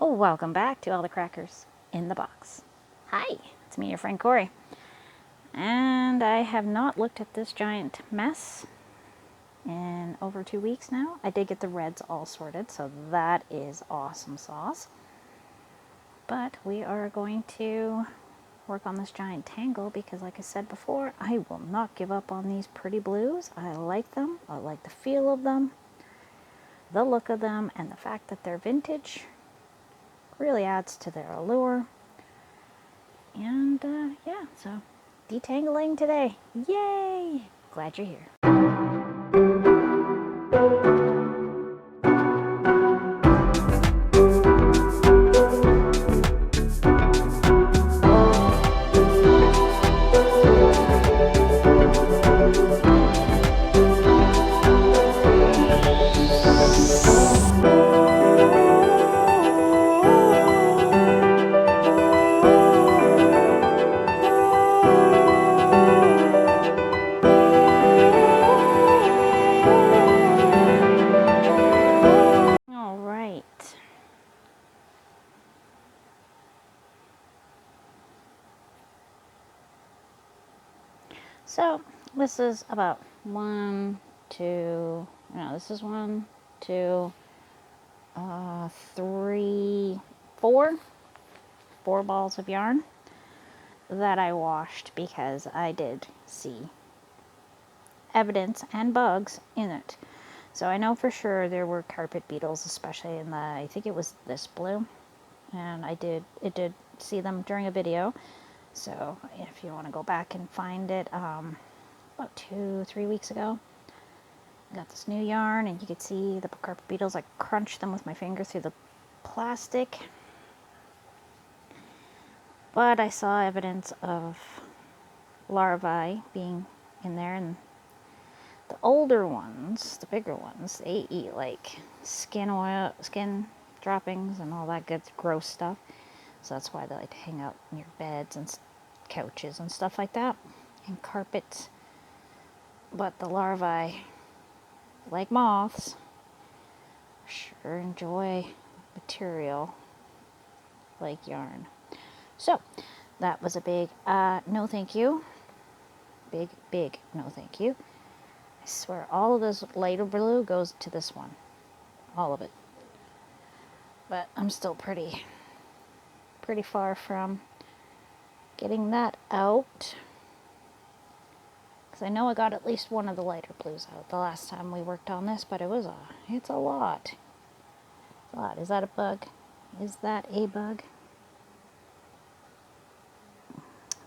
Oh, welcome back to all the crackers in the box. Hi, it's me, your friend Corey. And I have not looked at this giant mess in over 2 weeks now. I did get the reds all sorted, so that is awesome sauce. But we are going to work on this giant tangle because, like I said before, I will not give up on these pretty blues. I like them. I like the feel of them, the look of them, and the fact that they're vintage really adds to their allure. And yeah, so detangling today. Yay! Glad you're here. So this is about 1, 2, no, this is 1, 2, 3, 4 balls of yarn that I washed because I did see evidence and bugs in it. So I know for sure there were carpet beetles, especially in the, I think it was this blue, and it did see them during a video. So if you want to go back and find it, about 2-3 weeks ago, I got this new yarn and you could see the carpet beetles. I crunched them with my finger through the plastic, but I saw evidence of larvae being in there, and the older ones, the bigger ones, they eat like skin droppings and all that good gross stuff. So that's why they like to hang out near beds and couches and stuff like that, and carpets. But the larvae, like moths, sure enjoy material like yarn. So that was a big no thank you. Big no thank you. I swear all of this lighter blue goes to this one. All of it. But I'm still pretty far from getting that out. Because I know I got at least one of the lighter blues out the last time we worked on this, but it's a lot. Is that a bug? Is that a bug?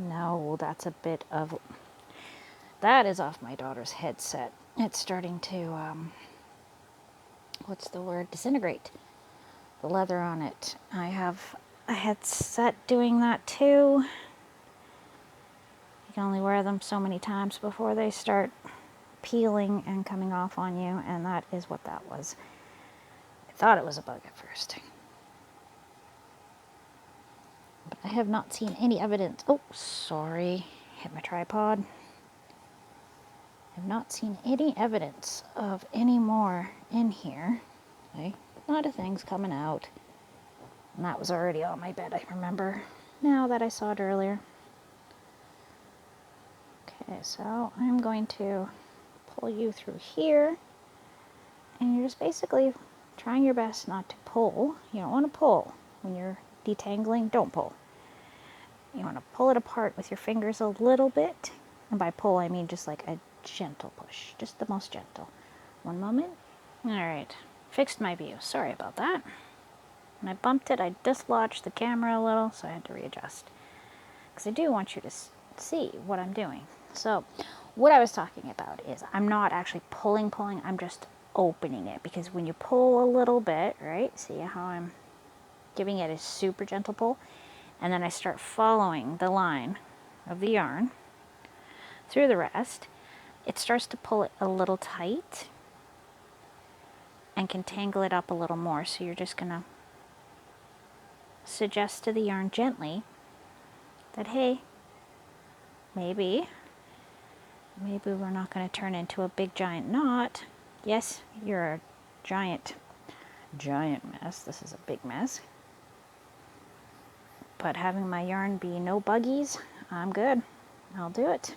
No, that's a bit of... That is off my daughter's headset. It's starting to, what's the word? Disintegrate. The leather on it. I have a headset doing that too. You can only wear them so many times before they start peeling and coming off on you, and that is what that was. I thought it was a bug at first. But I have not seen any evidence. Oh, sorry. Hit my tripod. I have not seen any evidence of any more in here. Okay. A lot of things coming out. And that was already on my bed, I remember, now that I saw it earlier. Okay, so I'm going to pull you through here. And you're just basically trying your best not to pull. You don't want to pull. When you're detangling, don't pull. You want to pull it apart with your fingers a little bit. And by pull, I mean just like a gentle push. Just the most gentle. One moment. Alright. Fixed my view. Sorry about that. When I bumped it, I dislodged the camera a little, so I had to readjust. Because I do want you to see what I'm doing. So, what I was talking about is I'm not actually pulling, I'm just opening it. Because when you pull a little bit, right, see how I'm giving it a super gentle pull? And then I start following the line of the yarn through the rest. It starts to pull it a little tight and can tangle it up a little more. So you're just going to suggest to the yarn gently that, hey, maybe we're not going to turn into a big giant knot. Yes, you're a giant mess. This is a big mess. But having my yarn be no buggies, I'm good. I'll do it.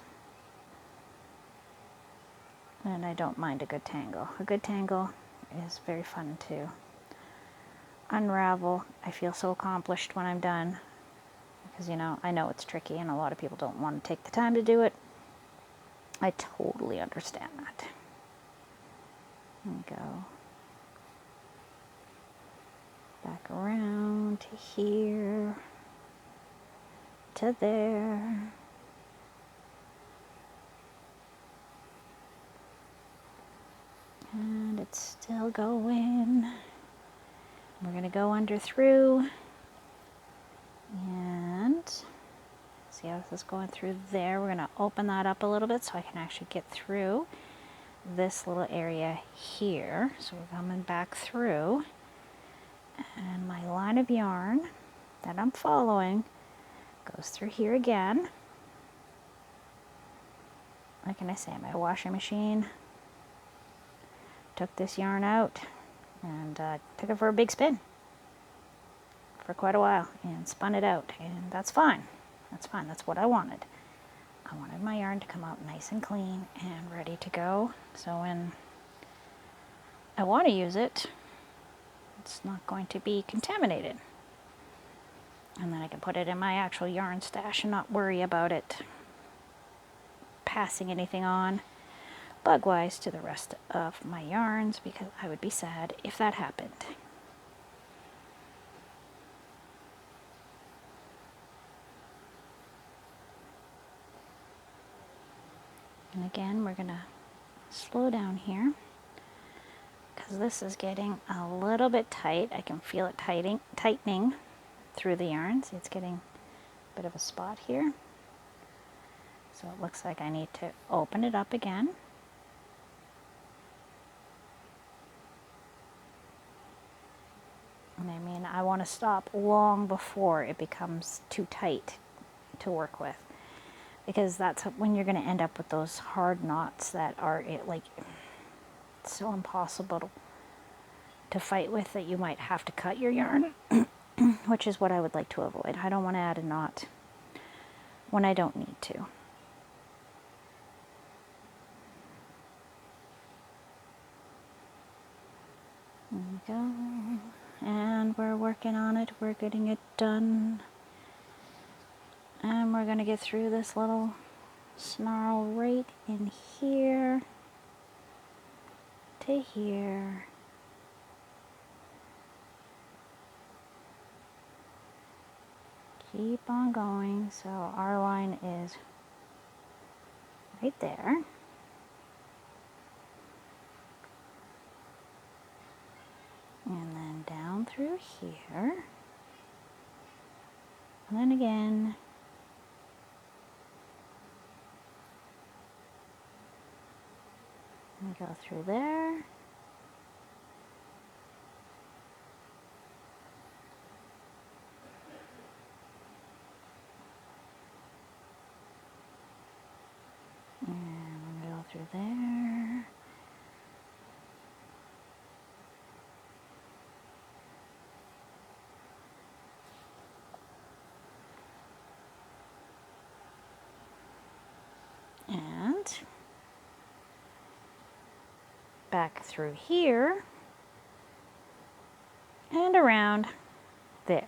And I don't mind a good tangle. A good tangle is very fun to unravel. I feel so accomplished when I'm done. Because, you know, I know it's tricky and a lot of people don't want to take the time to do it. I totally understand that. There we go. Back around to here. To there. And it's still going. We're going to go under through. And see how this is going through there. We're going to open that up a little bit so I can actually get through this little area here. So we're coming back through. And my line of yarn that I'm following goes through here again. What can I say? My washing machine took this yarn out and took it for a big spin for quite a while and spun it out, and that's fine. That's fine. That's what I wanted. I wanted my yarn to come out nice and clean and ready to go, so when I want to use it, it's not going to be contaminated. And then I can put it in my actual yarn stash and not worry about it passing anything on bug-wise to the rest of my yarns, because I would be sad if that happened. And again, we're going to slow down here because this is getting a little bit tight. I can feel it tightening through the yarn. See, it's getting a bit of a spot here. So it looks like I need to open it up again. And I mean, I want to stop long before it becomes too tight to work with, because that's when you're going to end up with those hard knots that are like so impossible to fight with that you might have to cut your yarn, which is what I would like to avoid. I don't want to add a knot when I don't need to. There we go. And we're working on it. We're getting it done. And we're going to get through this little snarl right in here to here. Keep on going. So our line is right there. And then down through here. And then again. And go through there. And go through there. And back through here and around there.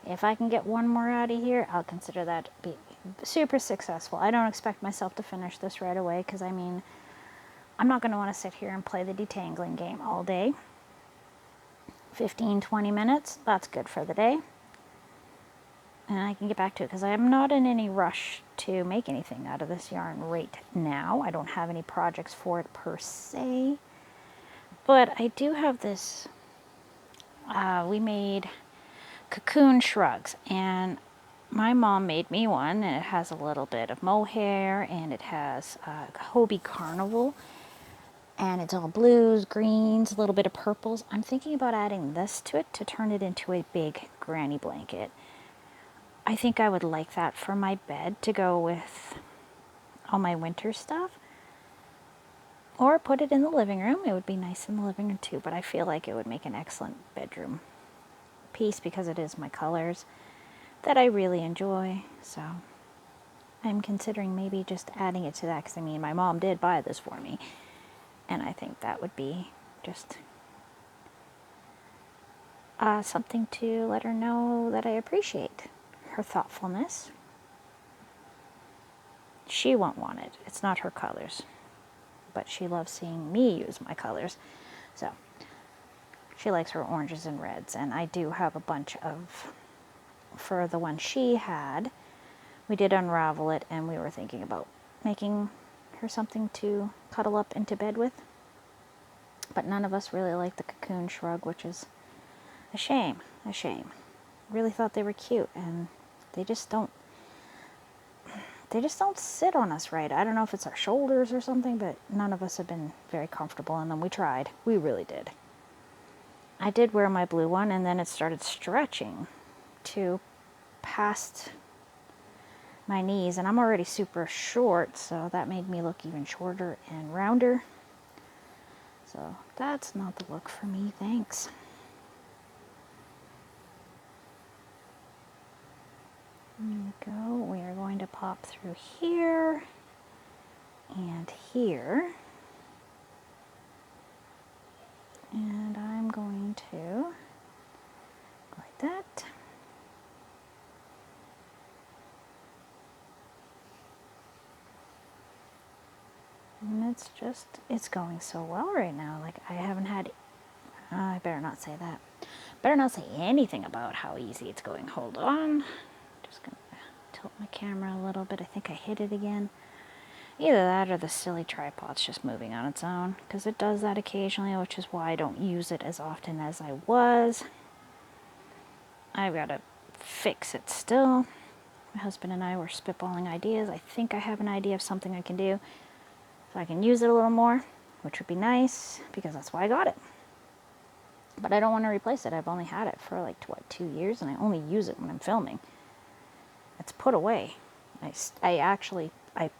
If I can get one more out of here, I'll consider that to be super successful. I don't expect myself to finish this right away because, I mean, I'm not going to want to sit here and play the detangling game all day. 15-20 minutes, that's good for the day. And I can get back to it because I'm not in any rush to make anything out of this yarn right now. I don't have any projects for it per se. But I do have this, we made cocoon shrugs, and my mom made me one, and it has a little bit of mohair, and it has Hobie Carnival, and it's all blues, greens, a little bit of purples. I'm thinking about adding this to it to turn it into a big granny blanket. I think I would like that for my bed to go with all my winter stuff. Or put it in the living room. It would be nice in the living room too, but I feel like it would make an excellent bedroom piece because it is my colors. that I really enjoy. So I'm considering maybe just adding it to that, because I mean, my mom did buy this for me, and I think that would be just something to let her know that I appreciate her thoughtfulness. She won't want it. It's not her colors, but she loves seeing me use my colors. So she likes her oranges and reds, and I do have a bunch of, for the one she had, we did unravel it, and we were thinking about making her something to cuddle up into bed with. But none of us really like the cocoon shrug, which is a shame. A shame. Really thought they were cute, and they just don't sit on us right. I don't know if it's our shoulders or something, but none of us have been very comfortable in them. We tried. We really did. I did wear my blue one, and then it started stretching to past my knees, and I'm already super short, so that made me look even shorter and rounder. So that's not the look for me, thanks. There we go. We are going to pop through here and here. And I'm going to go like that. And it's going so well right now. Like, I haven't had, I better not say that. Better not say anything about how easy it's going. Hold on. Just gonna tilt my camera a little bit. I think I hit it again. Either that or the silly tripod's just moving on its own, because it does that occasionally, which is why I don't use it as often as I was. I've got to fix it still. My husband and I were spitballing ideas. I think I have an idea of something I can do so I can use it a little more, which would be nice, because that's why I got it. But I don't want to replace it. I've only had it for like, 2 years, and I only use it when I'm filming. It's put away. I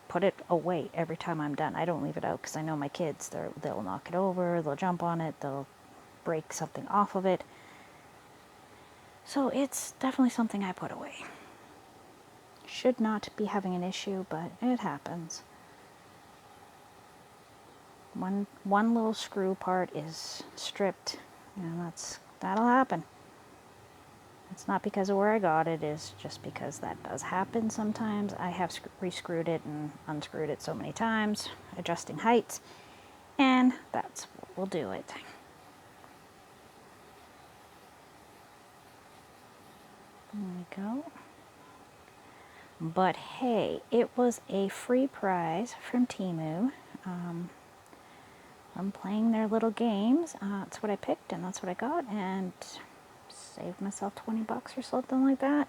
put it away every time I'm done. I don't leave it out, because I know my kids, they'll knock it over, they'll jump on it, they'll break something off of it. So it's definitely something I put away. Should not be having an issue, but it happens. One little screw part is stripped, and that'll happen. It's not because of where I got it, it's just because that does happen sometimes. I have re-screwed it and unscrewed it so many times, adjusting heights, and that's what will do it. There we go. But hey, it was a free prize from Temu. I'm playing their little games. That's what I picked, and that's what I got, and saved myself 20 bucks or something like that,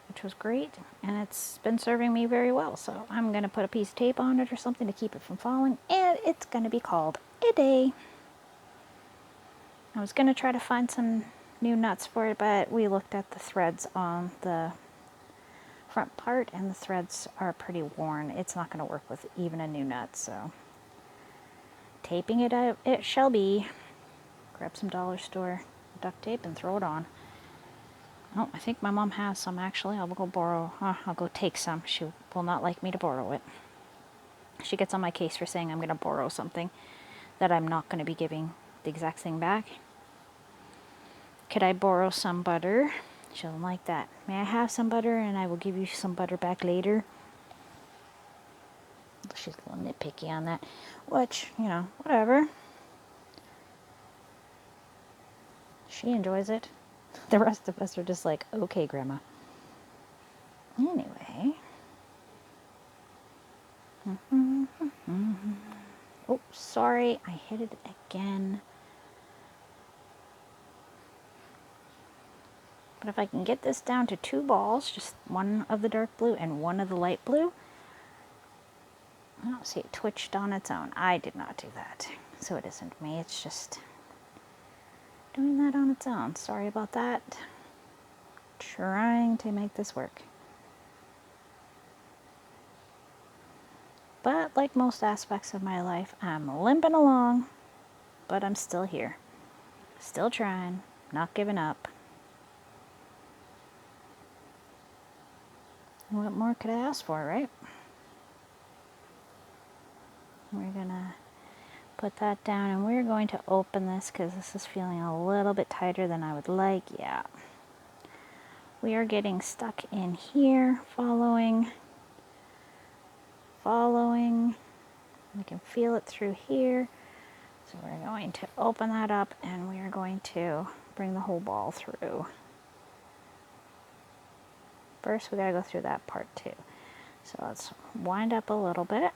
which was great, and it's been serving me very well. So I'm going to put a piece of tape on it or something to keep it from falling, and it's going to be called A Day. I was going to try to find some new nuts for it, but we looked at the threads on the front part, and the threads are pretty worn. It's not going to work with even a new nut, so taping it out it shall be. Grab some dollar store duct tape and throw it on. Oh, I think my mom has some actually. I'll go take some. She will not like me to borrow it. She gets on my case for saying I'm going to borrow something that I'm not going to be giving the exact thing back. Could I borrow some butter? She doesn't like that. May I have some butter and I will give you some butter back later? She's a little nitpicky on that, which, whatever. She enjoys it. The rest of us are just like, okay, Grandma. Anyway. Oh, sorry, I hit it again. But if I can get this down to 2 balls, just one of the dark blue and one of the light blue. I don't see it twitched on its own. I did not do that. So it isn't me, it's just doing that on its own. Sorry about that. Trying to make this work. But like most aspects of my life, I'm limping along, but I'm still here. Still trying, not giving up. What more could I ask for, right? We're gonna put that down and we're going to open this because this is feeling a little bit tighter than I would like. Yeah. We are getting stuck in here, following. We can feel it through here. So we're going to open that up and we are going to bring the whole ball through. First we gotta go through that part too. So let's wind up a little bit.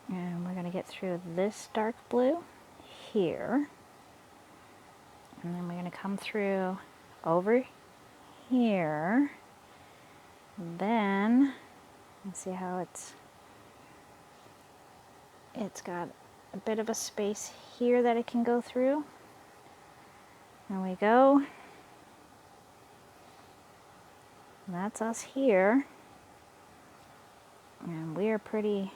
And we're gonna get through this dark blue here. And then we're gonna come through over here. Then, let's see how it's got a bit of a space here that it can go through. There we go. That's us here. And we are pretty,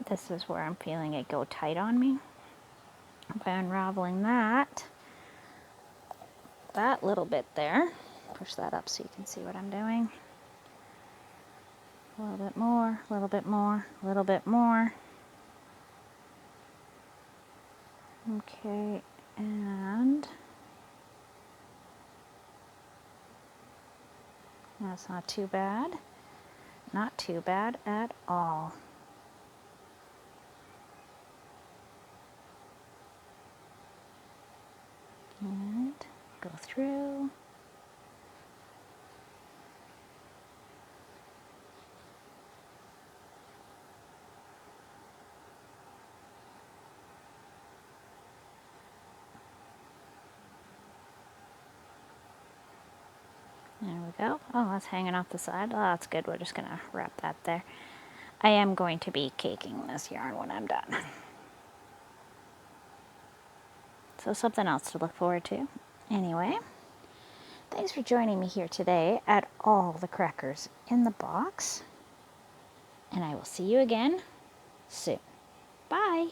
this is where I'm feeling it go tight on me. By unraveling that little bit there, push that up so you can see what I'm doing. A little bit more, a little bit more, a little bit more. Okay, and that's not too bad. Not too bad at all. And go through. There we go. Oh, that's hanging off the side. Oh, that's good. We're just gonna wrap that there. I am going to be caking this yarn when I'm done. So something else to look forward to. Anyway, thanks for joining me here today at All the Crackers in the Box. And I will see you again soon. Bye.